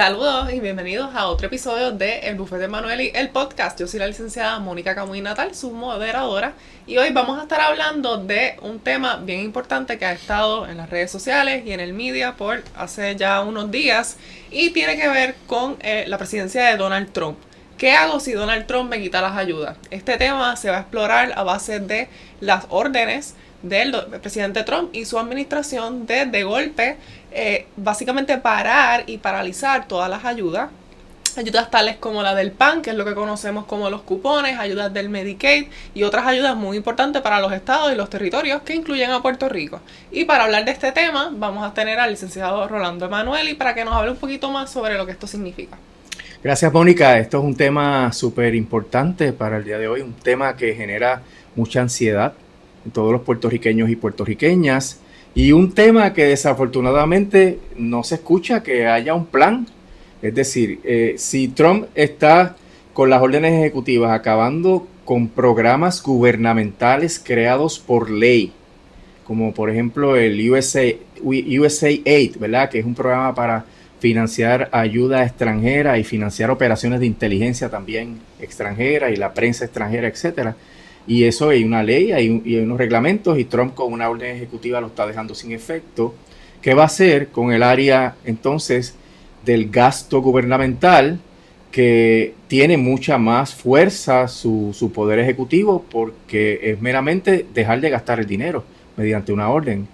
Saludos y bienvenidos a otro episodio de El Bufete de Manueli, el podcast. Yo soy la licenciada Mónica Camuy Natal, su moderadora, y hoy vamos a estar hablando de un tema bien importante que ha estado en las redes sociales y en el media por hace ya unos días, y tiene que ver con la presidencia de Donald Trump. ¿Qué hago si Donald Trump me quita las ayudas? Este tema se va a explorar a base de las órdenes del presidente Trump y su administración de golpe, básicamente parar y paralizar todas las ayudas tales como la del PAN, que es lo que conocemos como los cupones, ayudas del Medicaid y otras ayudas muy importantes para los estados y los territorios que incluyen a Puerto Rico. Y para hablar de este tema vamos a tener al licenciado Rolando Emanueli para que nos hable un poquito más sobre lo que esto significa. Gracias, Mónica. Esto es un tema súper importante para el día de hoy, un tema que genera mucha ansiedad en todos los puertorriqueños y puertorriqueñas, y un tema que desafortunadamente no se escucha que haya un plan. Es decir, si Trump está con las órdenes ejecutivas acabando con programas gubernamentales creados por ley, como por ejemplo el USAID, ¿verdad? Que es un programa para financiar ayuda extranjera y financiar operaciones de inteligencia también extranjera y la prensa extranjera, etcétera. Y eso hay una ley, hay unos reglamentos, y Trump con una orden ejecutiva lo está dejando sin efecto. ¿Qué va a hacer con el área entonces del gasto gubernamental, que tiene mucha más fuerza su poder ejecutivo, porque es meramente dejar de gastar el dinero mediante una orden?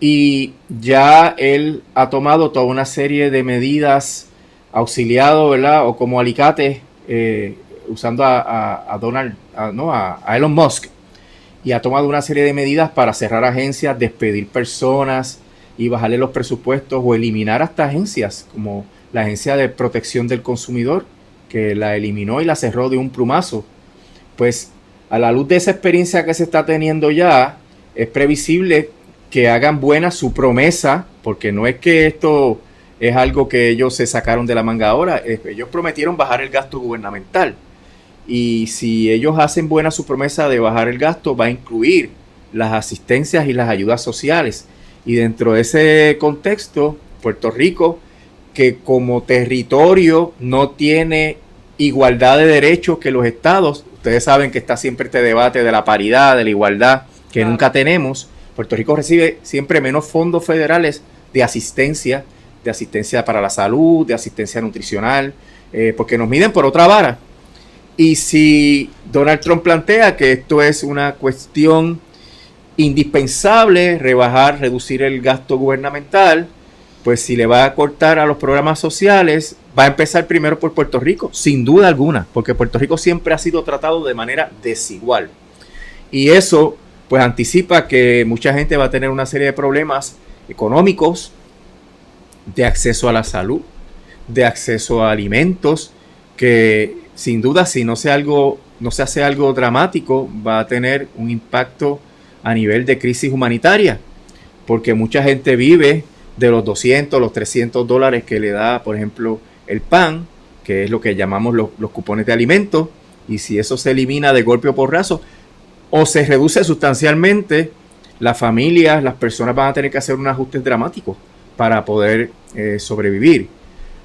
Y ya él ha tomado toda una serie de medidas auxiliado, ¿verdad? O como alicate, usando a Elon Musk, y ha tomado una serie de medidas para cerrar agencias, despedir personas y bajarle los presupuestos o eliminar hasta agencias como la Agencia de Protección del Consumidor, que la eliminó y la cerró de un plumazo. Pues a la luz de esa experiencia que se está teniendo ya, es previsible que hagan buena su promesa, porque no es que esto es algo que ellos se sacaron de la manga ahora. Ellos prometieron bajar el gasto gubernamental. Y si ellos hacen buena su promesa de bajar el gasto, va a incluir las asistencias y las ayudas sociales. Y dentro de ese contexto, Puerto Rico, que como territorio no tiene igualdad de derechos que los estados, ustedes saben que está siempre este debate de la paridad, de la igualdad, que nunca tenemos. Puerto Rico recibe siempre menos fondos federales de asistencia para la salud, de asistencia nutricional, porque nos miden por otra vara. Y si Donald Trump plantea que esto es una cuestión indispensable, reducir el gasto gubernamental, pues si le va a cortar a los programas sociales, va a empezar primero por Puerto Rico, sin duda alguna, porque Puerto Rico siempre ha sido tratado de manera desigual. Y eso pues anticipa que mucha gente va a tener una serie de problemas económicos, de acceso a la salud, de acceso a alimentos, que sin duda, si no se hace algo dramático, va a tener un impacto a nivel de crisis humanitaria, porque mucha gente vive de los 200, los 300 dólares que le da, por ejemplo, el PAN, que es lo que llamamos los cupones de alimentos, y si eso se elimina de golpe o porrazo, o se reduce sustancialmente, las familias, las personas van a tener que hacer un ajuste dramático para poder sobrevivir.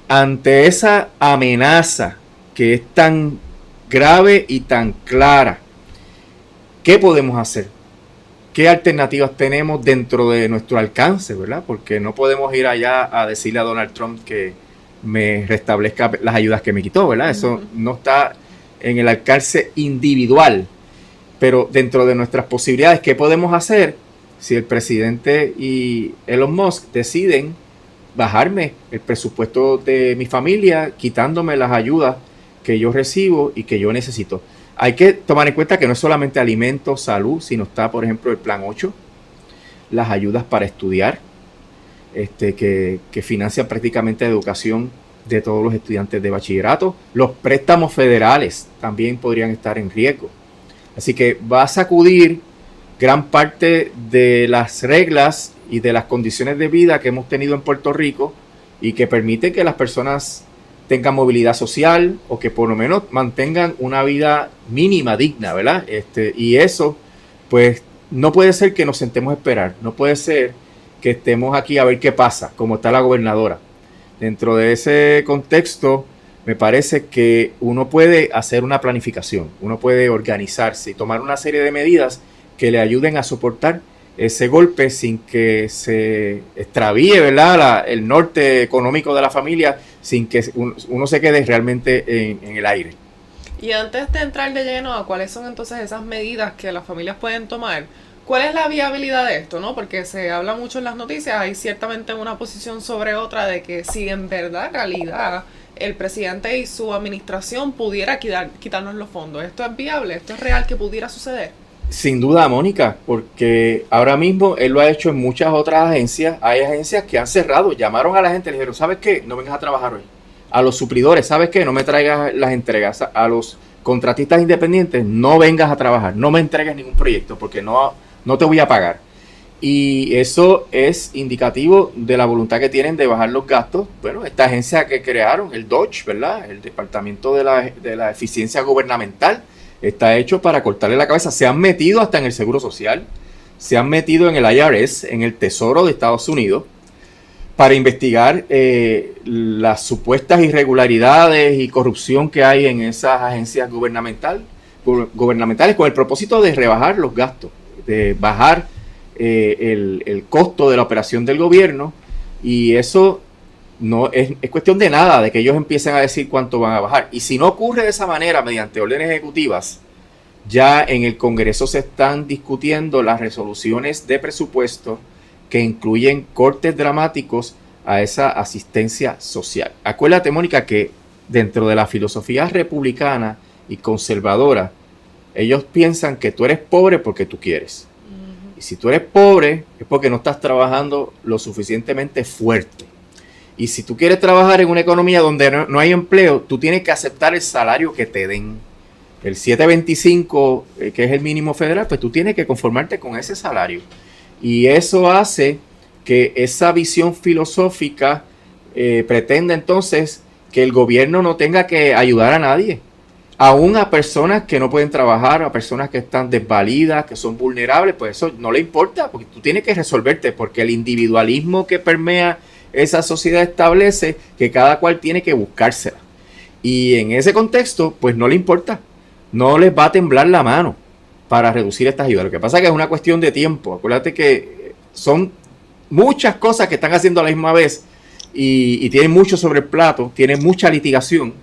Ante esa amenaza que es tan grave y tan clara, ¿qué podemos hacer? ¿Qué alternativas tenemos dentro de nuestro alcance, verdad? Porque no podemos ir allá a decirle a Donald Trump que me restablezca las ayudas que me quitó, ¿verdad? Eso no está en el alcance individual. Pero dentro de nuestras posibilidades, ¿qué podemos hacer si el presidente y Elon Musk deciden bajarme el presupuesto de mi familia, quitándome las ayudas que yo recibo y que yo necesito? Hay que tomar en cuenta que no es solamente alimentos, salud, sino está, por ejemplo, el Plan 8, las ayudas para estudiar, que financian prácticamente la educación de todos los estudiantes de bachillerato. Los préstamos federales también podrían estar en riesgo. Así que va a sacudir gran parte de las reglas y de las condiciones de vida que hemos tenido en Puerto Rico, y que permite que las personas tengan movilidad social, o que por lo menos mantengan una vida mínima digna, ¿verdad? Y eso, pues, no puede ser que nos sentemos a esperar. No puede ser que estemos aquí a ver qué pasa, como está la gobernadora. Dentro de ese contexto, me parece que uno puede hacer una planificación, uno puede organizarse y tomar una serie de medidas que le ayuden a soportar ese golpe sin que se extravíe, ¿verdad?, el norte económico de la familia, sin que uno se quede realmente en el aire. Y antes de entrar de lleno a cuáles son entonces esas medidas que las familias pueden tomar, ¿cuál es la viabilidad de esto, no? Porque se habla mucho en las noticias, hay ciertamente una posición sobre otra de que si en verdad, realidad, el presidente y su administración pudiera quitarnos los fondos. ¿Esto es viable? ¿Esto es real que pudiera suceder? Sin duda, Mónica, porque ahora mismo él lo ha hecho en muchas otras agencias. Hay agencias que han cerrado, llamaron a la gente, le dijeron, ¿sabes qué? No vengas a trabajar hoy. A los suplidores, ¿sabes qué? No me traigas las entregas. A los contratistas independientes, no vengas a trabajar, no me entregues ningún proyecto porque no te voy a pagar. Y eso es indicativo de la voluntad que tienen de bajar los gastos. Bueno, esta agencia que crearon, el DOGE, ¿verdad? El Departamento de la Eficiencia Gubernamental, está hecho para cortarle la cabeza. Se han metido hasta en el Seguro Social, se han metido en el IRS, en el Tesoro de Estados Unidos, para investigar las supuestas irregularidades y corrupción que hay en esas agencias gubernamentales con el propósito de rebajar los gastos, de bajar el costo de la operación del gobierno. Y eso no es cuestión de nada, de que ellos empiecen a decir cuánto van a bajar. Y si no ocurre de esa manera, mediante órdenes ejecutivas, ya en el Congreso se están discutiendo las resoluciones de presupuesto que incluyen cortes dramáticos a esa asistencia social. Acuérdate, Mónica, que dentro de la filosofía republicana y conservadora, ellos piensan que tú eres pobre porque tú quieres. Y si tú eres pobre es porque no estás trabajando lo suficientemente fuerte. Y si tú quieres trabajar en una economía donde no hay empleo, tú tienes que aceptar el salario que te den. El 725, que es el mínimo federal, pues tú tienes que conformarte con ese salario. Y eso hace que esa visión filosófica pretenda entonces que el gobierno no tenga que ayudar a nadie. Aún a personas que no pueden trabajar, a personas que están desvalidas, que son vulnerables, pues eso no le importa, porque tú tienes que resolverte, porque el individualismo que permea esa sociedad establece que cada cual tiene que buscársela. Y en ese contexto, pues no le importa, no les va a temblar la mano para reducir estas ayudas. Lo que pasa es que es una cuestión de tiempo. Acuérdate que son muchas cosas que están haciendo a la misma vez y tienen mucho sobre el plato, tienen mucha litigación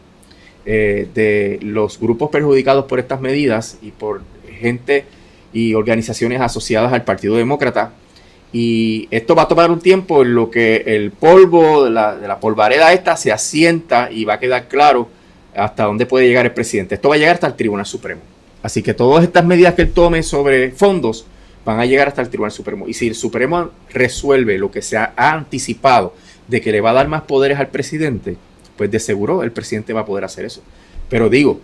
de los grupos perjudicados por estas medidas y por gente y organizaciones asociadas al Partido Demócrata. Y esto va a tomar un tiempo en lo que el polvo de la polvareda esta se asienta y va a quedar claro hasta dónde puede llegar el presidente. Esto va a llegar hasta el Tribunal Supremo. Así que todas estas medidas que él tome sobre fondos van a llegar hasta el Tribunal Supremo. Y si el Supremo resuelve lo que se ha anticipado de que le va a dar más poderes al presidente, pues de seguro el presidente va a poder hacer eso. Pero digo,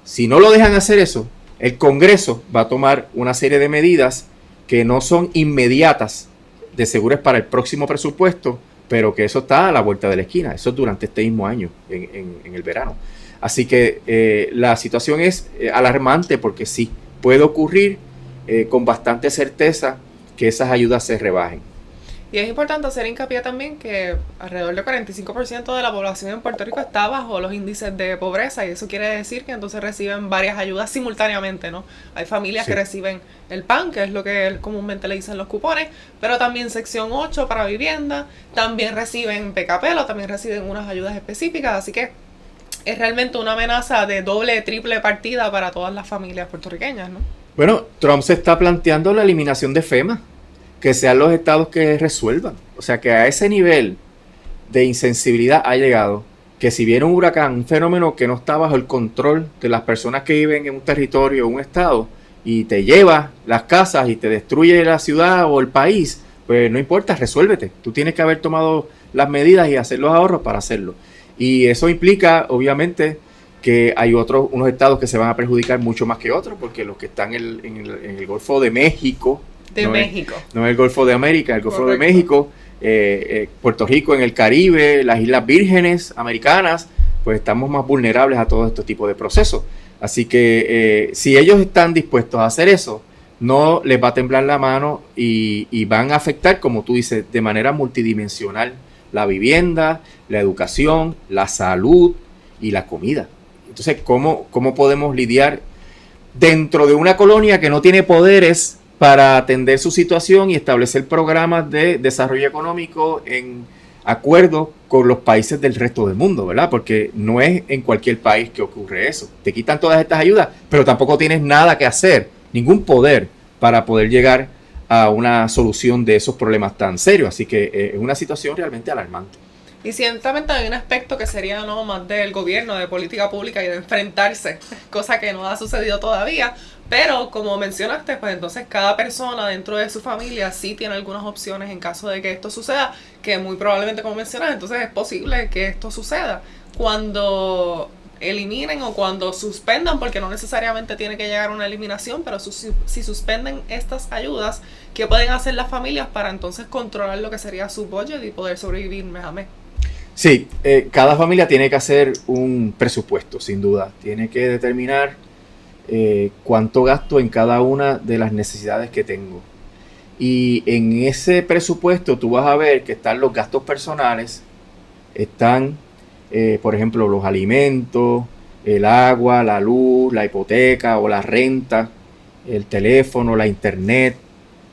si no lo dejan hacer eso, el Congreso va a tomar una serie de medidas que no son inmediatas, de seguro es para el próximo presupuesto, pero que eso está a la vuelta de la esquina. Eso es durante este mismo año, en el verano. Así que la situación es alarmante porque sí, puede ocurrir con bastante certeza que esas ayudas se rebajen. Y es importante hacer hincapié también que alrededor del 45% de la población en Puerto Rico está bajo los índices de pobreza y eso quiere decir que entonces reciben varias ayudas simultáneamente, ¿no? Hay familias que reciben el PAN, que es lo que comúnmente le dicen los cupones, pero también sección 8 para vivienda, también reciben PKP o también reciben unas ayudas específicas, así que es realmente una amenaza de doble, triple partida para todas las familias puertorriqueñas, ¿no? Bueno, Trump se está planteando la eliminación de FEMA, que sean los estados que resuelvan. O sea que a ese nivel de insensibilidad ha llegado que si viene un huracán, un fenómeno que no está bajo el control de las personas que viven en un territorio o un estado y te lleva las casas y te destruye la ciudad o el país, pues no importa, resuélvete. Tú tienes que haber tomado las medidas y hacer los ahorros para hacerlo. Y eso implica, obviamente, que hay unos estados que se van a perjudicar mucho más que otros, porque los que están en el Golfo de México, no el Golfo de América, el Golfo de México, Puerto Rico en el Caribe, las Islas Vírgenes americanas, pues estamos más vulnerables a todo este tipo de procesos. Así que si ellos están dispuestos a hacer eso, no les va a temblar la mano y van a afectar, como tú dices, de manera multidimensional la vivienda, la educación, la salud y la comida. Entonces, ¿cómo podemos lidiar dentro de una colonia que no tiene poderes para atender su situación y establecer programas de desarrollo económico en acuerdo con los países del resto del mundo, ¿verdad? Porque no es en cualquier país que ocurre eso. Te quitan todas estas ayudas, pero tampoco tienes nada que hacer, ningún poder para poder llegar a una solución de esos problemas tan serios. Así que es una situación realmente alarmante. Y ciertamente hay un aspecto que sería no más del gobierno, de política pública y de enfrentarse, cosa que no ha sucedido todavía, pero como mencionaste, pues entonces cada persona dentro de su familia sí tiene algunas opciones en caso de que esto suceda, que muy probablemente, como mencionas, entonces es posible que esto suceda cuando eliminen o cuando suspendan, porque no necesariamente tiene que llegar a una eliminación, pero si suspenden estas ayudas, ¿qué pueden hacer las familias para entonces controlar lo que sería su budget y poder sobrevivir mes a mes? Sí, cada familia tiene que hacer un presupuesto, sin duda. Tiene que determinar cuánto gasto en cada una de las necesidades que tengo. Y en ese presupuesto tú vas a ver que están los gastos personales, están, por ejemplo, los alimentos, el agua, la luz, la hipoteca o la renta, el teléfono, la internet.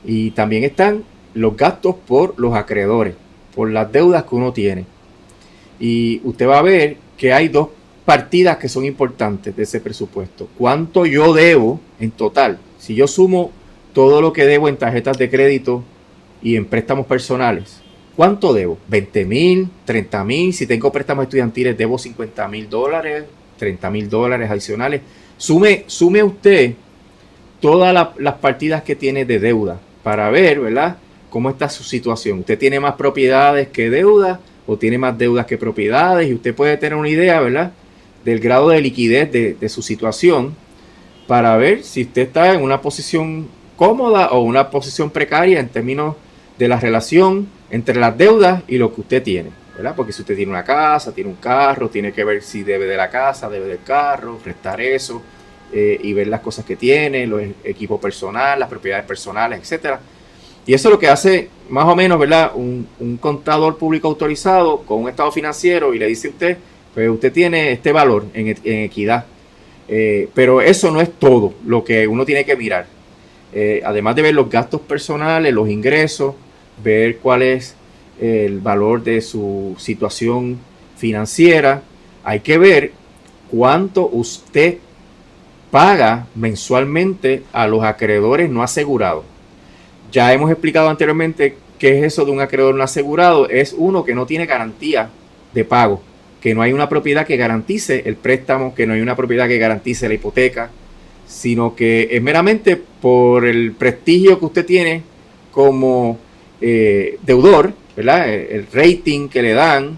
Y también están los gastos por los acreedores, por las deudas que uno tiene. Y usted va a ver que hay dos partidas que son importantes de ese presupuesto. ¿Cuánto yo debo en total? Si yo sumo todo lo que debo en tarjetas de crédito y en préstamos personales, ¿cuánto debo? ¿20,000? ¿30,000? Si tengo préstamos estudiantiles, debo $50,000, $30,000 adicionales. Sume usted todas las partidas que tiene de deuda para ver, ¿verdad?, cómo está su situación. ¿Usted tiene más propiedades que deudas o tiene más deudas que propiedades? Y usted puede tener una idea, ¿verdad?, del grado de liquidez de su situación para ver si usted está en una posición cómoda o una posición precaria en términos de la relación entre las deudas y lo que usted tiene, ¿verdad? Porque si usted tiene una casa, tiene un carro, tiene que ver si debe de la casa, debe del carro, restar eso y ver las cosas que tiene, los equipos personales, las propiedades personales, etcétera. Y eso es lo que hace más o menos, ¿verdad?, un contador público autorizado con un estado financiero y le dice a usted, pues usted tiene este valor en equidad. Pero eso no es todo lo que uno tiene que mirar. Además de ver los gastos personales, los ingresos, ver cuál es el valor de su situación financiera, hay que ver cuánto usted paga mensualmente a los acreedores no asegurados. Ya hemos explicado anteriormente qué es eso de un acreedor no asegurado. Es uno que no tiene garantía de pago, que no hay una propiedad que garantice el préstamo, que no hay una propiedad que garantice la hipoteca, sino que es meramente por el prestigio que usted tiene como deudor, ¿verdad?, el rating que le dan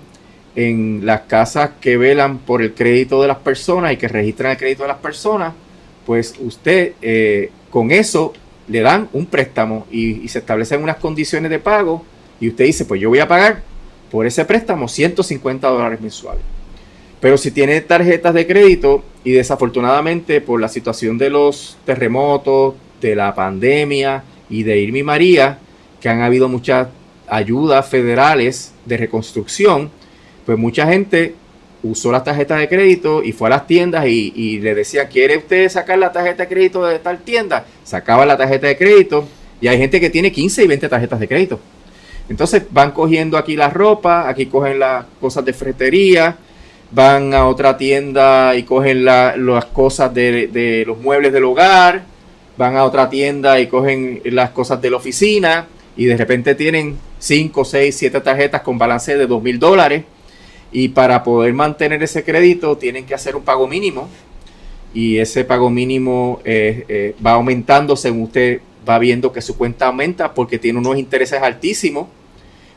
en las casas que velan por el crédito de las personas y que registran el crédito de las personas, pues usted con eso le dan un préstamo y se establecen unas condiciones de pago y usted dice, pues yo voy a pagar por ese préstamo $150 mensuales. Pero si tiene tarjetas de crédito y desafortunadamente por la situación de los terremotos, de la pandemia y de Irma y María, que han habido muchas ayudas federales de reconstrucción, pues mucha gente usó las tarjetas de crédito y fue a las tiendas y le decía, ¿quiere usted sacar la tarjeta de crédito de tal tienda? Sacaba la tarjeta de crédito y hay gente que tiene 15 y 20 tarjetas de crédito. Entonces van cogiendo aquí la ropa, aquí cogen las cosas de ferretería, van a otra tienda y cogen las cosas de los muebles del hogar, van a otra tienda y cogen las cosas de la oficina y de repente tienen 5, 6, 7 tarjetas con balance de $2,000 y para poder mantener ese crédito tienen que hacer un pago mínimo y ese pago mínimo va aumentando según usted va viendo que su cuenta aumenta porque tiene unos intereses altísimos.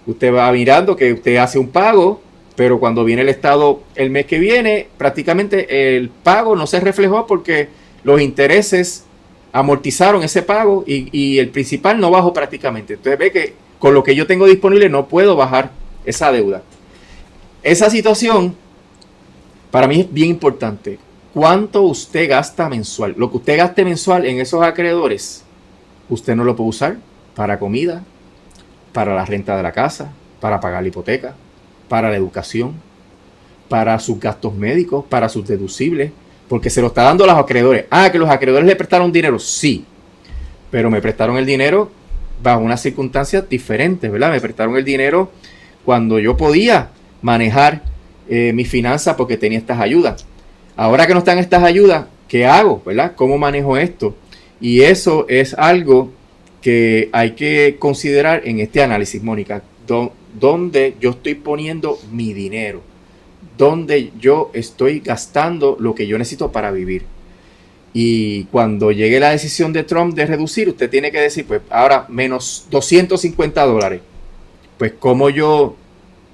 Usted va mirando que usted hace un pago, pero cuando viene el Estado el mes que viene, prácticamente el pago no se reflejó porque los intereses amortizaron ese pago y el principal no bajó prácticamente. Entonces ve que con lo que yo tengo disponible no puedo bajar esa deuda. Esa situación para mí es bien importante. ¿Cuánto usted gasta mensual? Lo que usted gaste mensual en esos acreedores, usted no lo puede usar para comida, para la renta de la casa, para pagar la hipoteca, para la educación, para sus gastos médicos, para sus deducibles, porque se lo está dando a los acreedores. Ah, que los acreedores le prestaron dinero, sí, pero me prestaron el dinero bajo unas circunstancias diferentes, ¿verdad? Me prestaron el dinero cuando yo podía manejar mis finanzas porque tenía estas ayudas. Ahora que no están estas ayudas, ¿qué hago, verdad? ¿Cómo manejo esto? Y eso es algo que hay que considerar en este análisis, Mónica, donde yo estoy poniendo mi dinero, donde yo estoy gastando lo que yo necesito para vivir. Y cuando llegue la decisión de Trump de reducir, usted tiene que decir, pues ahora menos $250. Pues ¿cómo yo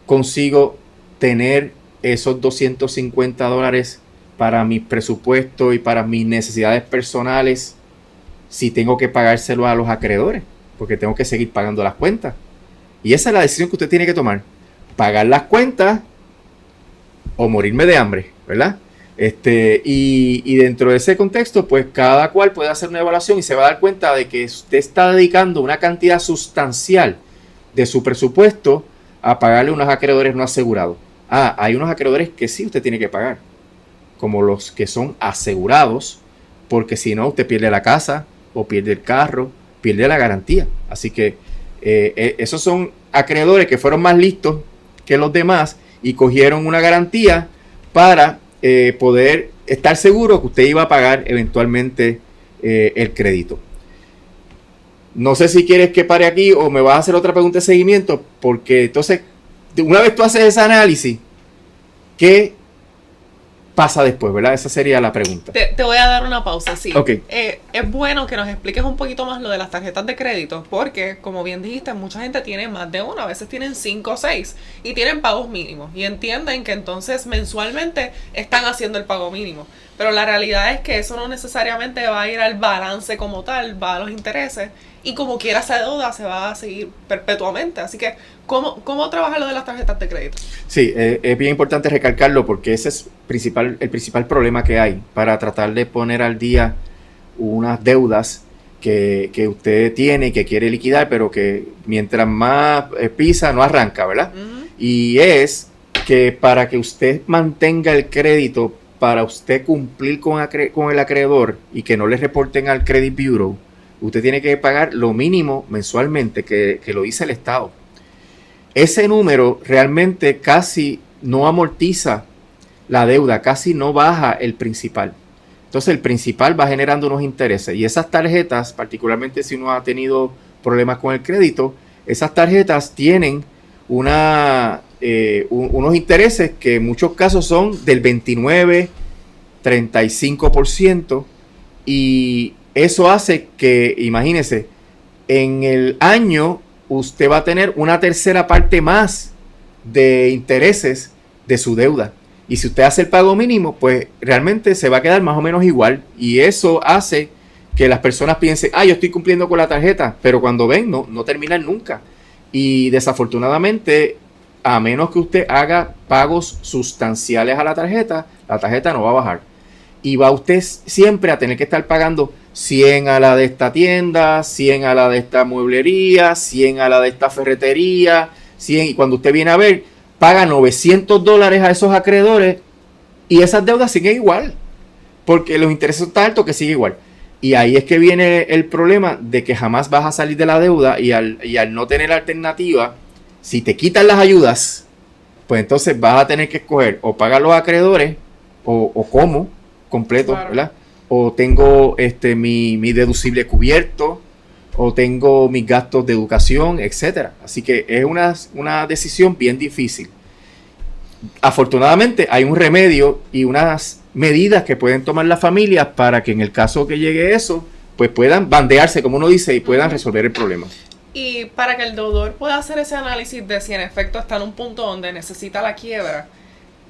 consigo tener esos $250 para mi presupuesto y para mis necesidades personales si tengo que pagárselo a los acreedores? Porque tengo que seguir pagando las cuentas. Y esa es la decisión que usted tiene que tomar. Pagar las cuentas o morirme de hambre, ¿verdad? Y dentro de ese contexto, pues cada cual puede hacer una evaluación y se va a dar cuenta de que usted está dedicando una cantidad sustancial de su presupuesto a pagarle a unos acreedores no asegurados. Ah, hay unos acreedores que sí usted tiene que pagar, como los que son asegurados, porque si no usted pierde la casa o pierde el carro, pierde la garantía. Así que esos son acreedores que fueron más listos que los demás y cogieron una garantía para poder estar seguro que usted iba a pagar eventualmente el crédito. No sé si quieres que pare aquí o me vas a hacer otra pregunta de seguimiento, porque entonces, una vez tú haces ese análisis, ¿qué pasa después, verdad? Esa sería la pregunta. Te voy a dar una pausa, sí. Okay. Es bueno que nos expliques un poquito más lo de las tarjetas de crédito, porque, como bien dijiste, mucha gente tiene más de una, a veces tienen 5 o 6 y tienen pagos mínimos y entienden que entonces mensualmente están haciendo el pago mínimo. Pero la realidad es que eso no necesariamente va a ir al balance como tal, va a los intereses y como quiera esa deuda se va a seguir perpetuamente. Así que, ¿cómo trabaja lo de las tarjetas de crédito? Sí, es bien importante recalcarlo porque ese es el principal problema que hay para tratar de poner al día unas deudas que usted tiene y que quiere liquidar, pero que mientras más pisa no arranca, ¿verdad? Uh-huh. Y es que para que usted mantenga el crédito, para usted cumplir con el acreedor y que no le reporten al Credit Bureau, usted tiene que pagar lo mínimo mensualmente que lo dice el Estado. Ese número realmente casi no amortiza la deuda, casi no baja el principal. Entonces el principal va generando unos intereses y esas tarjetas, particularmente si uno ha tenido problemas con el crédito, esas tarjetas tienen unos intereses que en muchos casos son del 29, 35% y eso hace que, imagínese, en el año usted va a tener una tercera parte más de intereses de su deuda. Y si usted hace el pago mínimo, pues realmente se va a quedar más o menos igual. Y eso hace que las personas piensen, yo estoy cumpliendo con la tarjeta, pero cuando ven, no terminan nunca. Y desafortunadamente, a menos que usted haga pagos sustanciales a la tarjeta no va a bajar. Y va usted siempre a tener que estar pagando 100 a la de esta tienda, 100 a la de esta mueblería, 100 a la de esta ferretería, 100, y cuando usted viene a ver, paga $900 a esos acreedores y esas deudas siguen igual, porque los intereses son tan altos que sigue igual. Y ahí es que viene el problema de que jamás vas a salir de la deuda y al no tener alternativa, si te quitan las ayudas, pues entonces vas a tener que escoger o pagar los acreedores o como completo, claro, ¿verdad? O tengo mi deducible cubierto, o tengo mis gastos de educación, etcétera. Así que es una decisión bien difícil. Afortunadamente hay un remedio y unas medidas que pueden tomar las familias para que en el caso que llegue eso, pues puedan bandearse, como uno dice, y puedan resolver el problema. Y para que el deudor pueda hacer ese análisis de si en efecto está en un punto donde necesita la quiebra,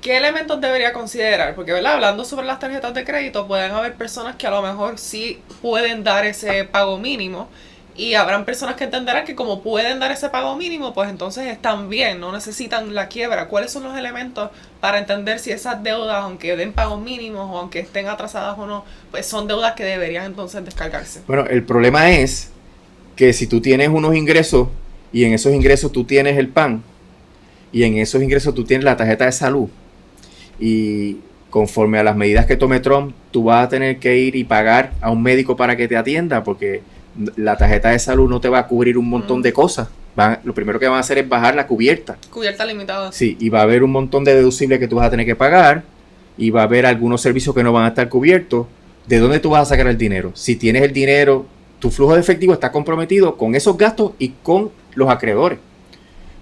¿qué elementos debería considerar? Porque, ¿verdad? Hablando sobre las tarjetas de crédito, pueden haber personas que a lo mejor sí pueden dar ese pago mínimo y habrán personas que entenderán que como pueden dar ese pago mínimo, pues entonces están bien, no necesitan la quiebra. ¿Cuáles son los elementos para entender si esas deudas, aunque den pagos mínimos o aunque estén atrasadas o no, pues son deudas que deberían entonces descargarse? Bueno, el problema es que si tú tienes unos ingresos y en esos ingresos tú tienes el pan, y en esos ingresos tú tienes la tarjeta de salud, y conforme a las medidas que tome Trump, tú vas a tener que ir y pagar a un médico para que te atienda, porque la tarjeta de salud no te va a cubrir un montón de cosas. Lo primero que van a hacer es bajar la cubierta. Cubierta limitada. Sí, y va a haber un montón de deducibles que tú vas a tener que pagar, y va a haber algunos servicios que no van a estar cubiertos. ¿De dónde tú vas a sacar el dinero? Si tienes el dinero, tu flujo de efectivo está comprometido con esos gastos y con los acreedores.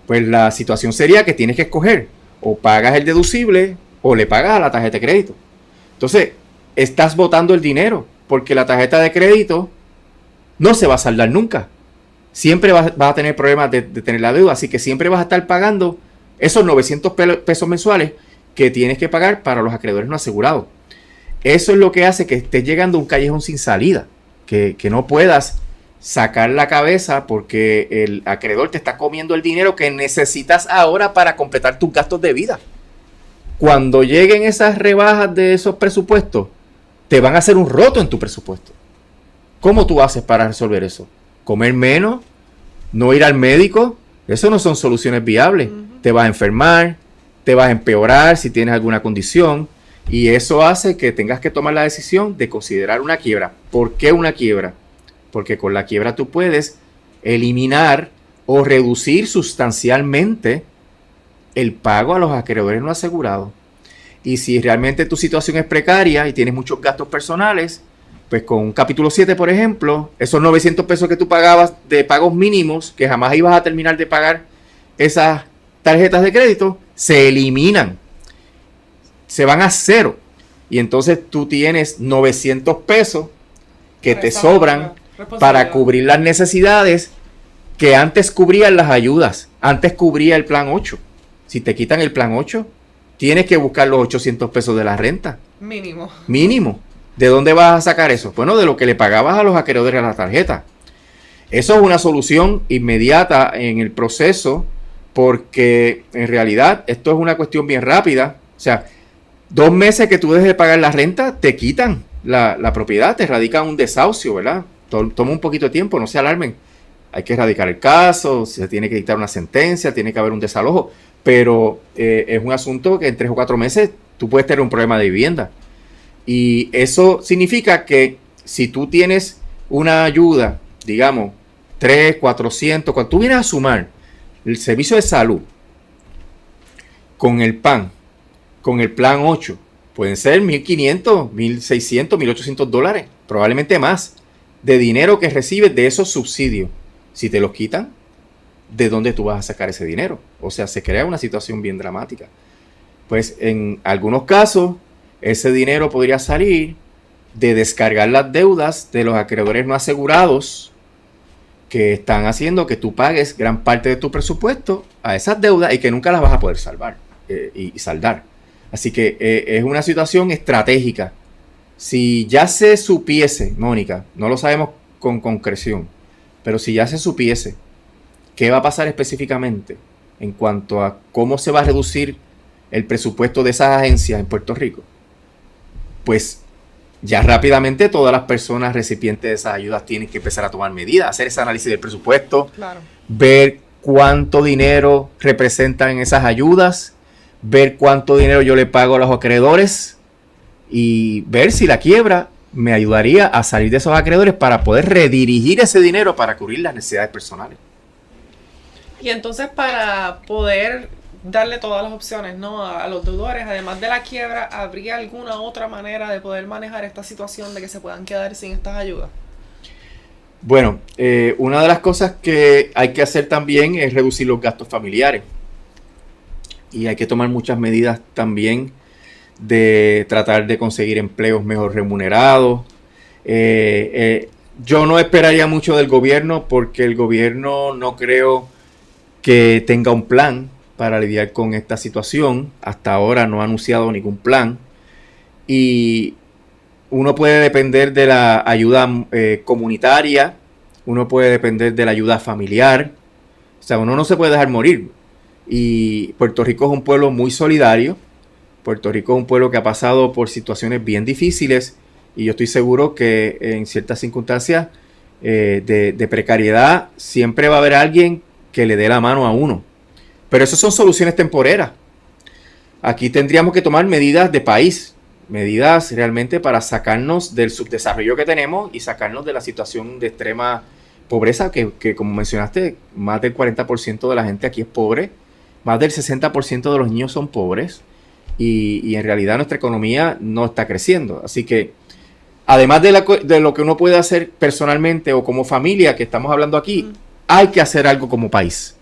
Pues la situación sería que tienes que escoger, o pagas el deducible o le pagas a la tarjeta de crédito. Entonces, estás botando el dinero, porque la tarjeta de crédito no se va a saldar nunca. Siempre vas a tener problemas de tener la deuda, así que siempre vas a estar pagando esos 900 pesos mensuales que tienes que pagar para los acreedores no asegurados. Eso es lo que hace que estés llegando a un callejón sin salida, que no puedas sacar la cabeza porque el acreedor te está comiendo el dinero que necesitas ahora para completar tus gastos de vida. Cuando lleguen esas rebajas de esos presupuestos, te van a hacer un roto en tu presupuesto. ¿Cómo tú haces para resolver eso? ¿Comer menos? ¿No ir al médico? Eso no son soluciones viables. Te vas a enfermar, te vas a empeorar si tienes alguna condición, y eso hace que tengas que tomar la decisión de considerar una quiebra. ¿Por qué una quiebra? Porque con la quiebra tú puedes eliminar o reducir sustancialmente el pago a los acreedores no asegurados. Y si realmente tu situación es precaria y tienes muchos gastos personales, pues con un capítulo 7, por ejemplo, esos 900 pesos que tú pagabas de pagos mínimos, que jamás ibas a terminar de pagar esas tarjetas de crédito, se eliminan. Se van a cero. Y entonces tú tienes 900 pesos que te sobran para cubrir las necesidades que antes cubrían las ayudas. Antes cubría el plan 8. Si te quitan el plan 8, tienes que buscar los 800 pesos de la renta. Mínimo. ¿De dónde vas a sacar eso? Bueno, de lo que le pagabas a los acreedores a la tarjeta. Eso es una solución inmediata en el proceso, porque en realidad esto es una cuestión bien rápida. O sea, 2 meses que tú dejes de pagar la renta, te quitan la propiedad, te radican un desahucio, ¿verdad? Toma un poquito de tiempo, no se alarmen. Hay que erradicar el caso, se tiene que dictar una sentencia, tiene que haber un desalojo, pero es un asunto que en 3 o 4 meses tú puedes tener un problema de vivienda. Y eso significa que si tú tienes una ayuda, digamos, 3, 400, cuando tú vienes a sumar el servicio de salud con el PAN, con el plan 8, pueden ser $1,500, $1,600, $1,800, probablemente más, de dinero que recibes de esos subsidios. Si te los quitan, ¿de dónde tú vas a sacar ese dinero? O sea, se crea una situación bien dramática. Pues en algunos casos, ese dinero podría salir de descargar las deudas de los acreedores no asegurados, que están haciendo que tú pagues gran parte de tu presupuesto a esas deudas y que nunca las vas a poder salvar y saldar. Así que es una situación estratégica. Si ya se supiese, Mónica, no lo sabemos con concreción, pero si ya se supiese qué va a pasar específicamente en cuanto a cómo se va a reducir el presupuesto de esas agencias en Puerto Rico, pues ya rápidamente todas las personas recipientes de esas ayudas tienen que empezar a tomar medidas, hacer ese análisis del presupuesto, ver cuánto dinero representan esas ayudas, ver cuánto dinero yo le pago a los acreedores y ver si la quiebra me ayudaría a salir de esos acreedores para poder redirigir ese dinero para cubrir las necesidades personales. Y entonces, para poder darle todas las opciones, ¿no?, a los deudores, además de la quiebra, ¿habría alguna otra manera de poder manejar esta situación de que se puedan quedar sin estas ayudas? Bueno, una de las cosas que hay que hacer también es reducir los gastos familiares. Y hay que tomar muchas medidas también de tratar de conseguir empleos mejor remunerados. Yo no esperaría mucho del gobierno, porque el gobierno no creo que tenga un plan para lidiar con esta situación. Hasta ahora no ha anunciado ningún plan. Y uno puede depender de la ayuda comunitaria, uno puede depender de la ayuda familiar. O sea, uno no se puede dejar morir. Y Puerto Rico es un pueblo muy solidario. Puerto Rico es un pueblo que ha pasado por situaciones bien difíciles, y yo estoy seguro que en ciertas circunstancias de precariedad siempre va a haber alguien que le dé la mano a uno. Pero eso son soluciones temporeras. Aquí tendríamos que tomar medidas de país, medidas realmente para sacarnos del subdesarrollo que tenemos y sacarnos de la situación de extrema pobreza que como mencionaste, más del 40% de la gente aquí es pobre, más del 60% de los niños son pobres y en realidad nuestra economía no está creciendo. Así que además de lo que uno puede hacer personalmente o como familia que estamos hablando aquí, hay que hacer algo como país.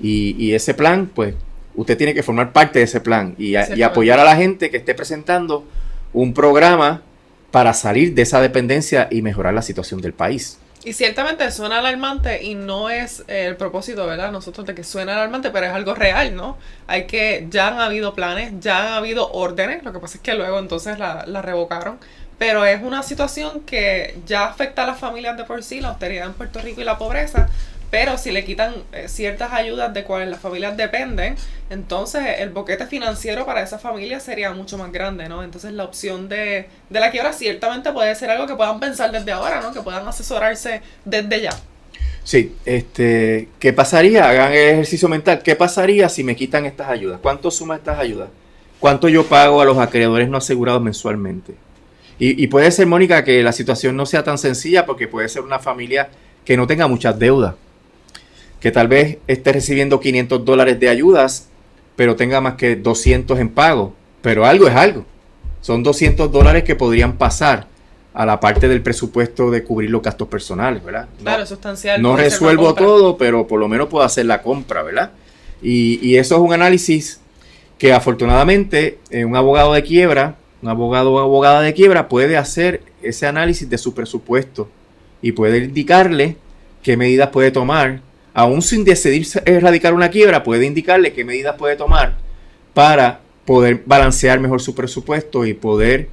Y ese plan, pues, usted tiene que formar parte de ese plan y apoyar a la gente que esté presentando un programa para salir de esa dependencia y mejorar la situación del país. Y ciertamente suena alarmante y no es el propósito, ¿verdad? Nosotros de que suena alarmante, pero es algo real, ¿no? Ya han habido planes, ya han habido órdenes, lo que pasa es que luego entonces la revocaron. Pero es una situación que ya afecta a las familias de por sí, la austeridad en Puerto Rico y la pobreza. Pero si le quitan ciertas ayudas de cuales las familias dependen, entonces el boquete financiero para esas familias sería mucho más grande, ¿no? Entonces la opción de la quiebra ciertamente puede ser algo que puedan pensar desde ahora, ¿no? Que puedan asesorarse desde ya. Sí, ¿qué pasaría? Hagan el ejercicio mental. ¿Qué pasaría si me quitan estas ayudas? ¿Cuánto suma estas ayudas? ¿Cuánto yo pago a los acreedores no asegurados mensualmente? Y puede ser, Mónica, que la situación no sea tan sencilla porque puede ser una familia que no tenga muchas deudas, que tal vez esté recibiendo $500 de ayudas, pero tenga más que 200 en pago. Pero algo es algo. Son $200 que podrían pasar a la parte del presupuesto de cubrir los gastos personales, ¿verdad? Claro, sustancial. No resuelvo todo, pero por lo menos puedo hacer la compra, ¿verdad? Y eso es un análisis que afortunadamente un abogado de quiebra, un abogado o abogada de quiebra puede hacer ese análisis de su presupuesto y puede indicarle qué medidas puede tomar. Aún sin decidir erradicar una quiebra, puede indicarle qué medidas puede tomar para poder balancear mejor su presupuesto y poder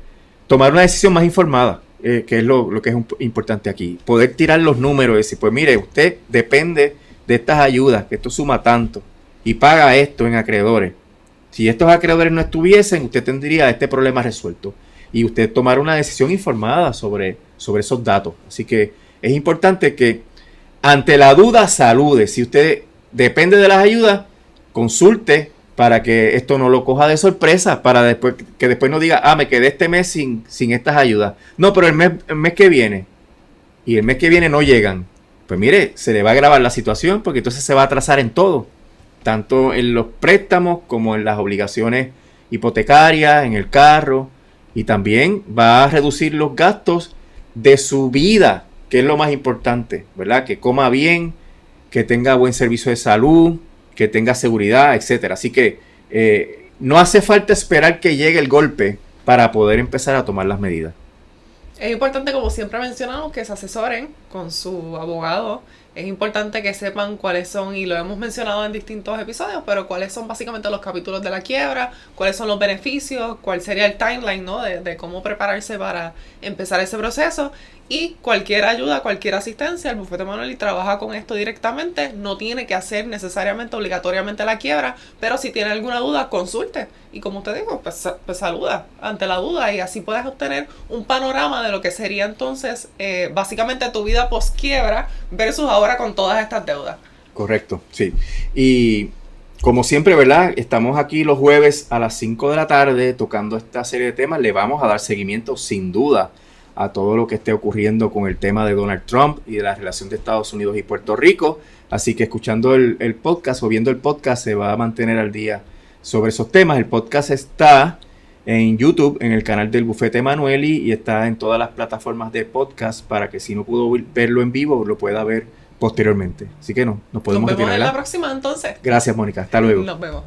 tomar una decisión más informada, que es lo que es importante aquí. Poder tirar los números y decir, pues mire, usted depende de estas ayudas, que esto suma tanto, y paga esto en acreedores. Si estos acreedores no estuviesen, usted tendría este problema resuelto. Y usted tomar una decisión informada sobre esos datos. Así que es importante que ante la duda, salude. Si usted depende de las ayudas, consulte para que esto no lo coja de sorpresa, para que después no diga, me quedé este mes sin estas ayudas. No, pero el mes que viene, y el mes que viene no llegan. Pues mire, se le va a agravar la situación porque entonces se va a atrasar en todo, tanto en los préstamos como en las obligaciones hipotecarias, en el carro, y también va a reducir los gastos de su vida, que es lo más importante, ¿verdad? Que coma bien, que tenga buen servicio de salud, que tenga seguridad, etcétera. Así que no hace falta esperar que llegue el golpe para poder empezar a tomar las medidas. Es importante, como siempre mencionamos, que se asesoren con su abogado. Es importante que sepan cuáles son, y lo hemos mencionado en distintos episodios, pero cuáles son básicamente los capítulos de la quiebra, cuáles son los beneficios, cuál sería el timeline, ¿no? de cómo prepararse para empezar ese proceso. Y cualquier ayuda, cualquier asistencia, el Bufete Emanueli trabaja con esto directamente. No tiene que hacer necesariamente, obligatoriamente la quiebra, pero si tiene alguna duda, consulte. Y como te digo, pues saluda ante la duda y así puedes obtener un panorama de lo que sería entonces básicamente tu vida post-quiebra versus ahora con todas estas deudas. Correcto, sí. Y como siempre, ¿verdad? Estamos aquí los jueves a las 5 de la tarde tocando esta serie de temas. Le vamos a dar seguimiento sin duda a todo lo que esté ocurriendo con el tema de Donald Trump y de la relación de Estados Unidos y Puerto Rico. Así que escuchando el podcast o viendo el podcast se va a mantener al día sobre esos temas. El podcast está en YouTube, en el canal del Bufete Emanueli, y está en todas las plataformas de podcast para que si no pudo verlo en vivo, lo pueda ver posteriormente. Así que nos podemos retirar. Nos vemos en la próxima entonces. Gracias, Mónica. Hasta luego. Nos vemos.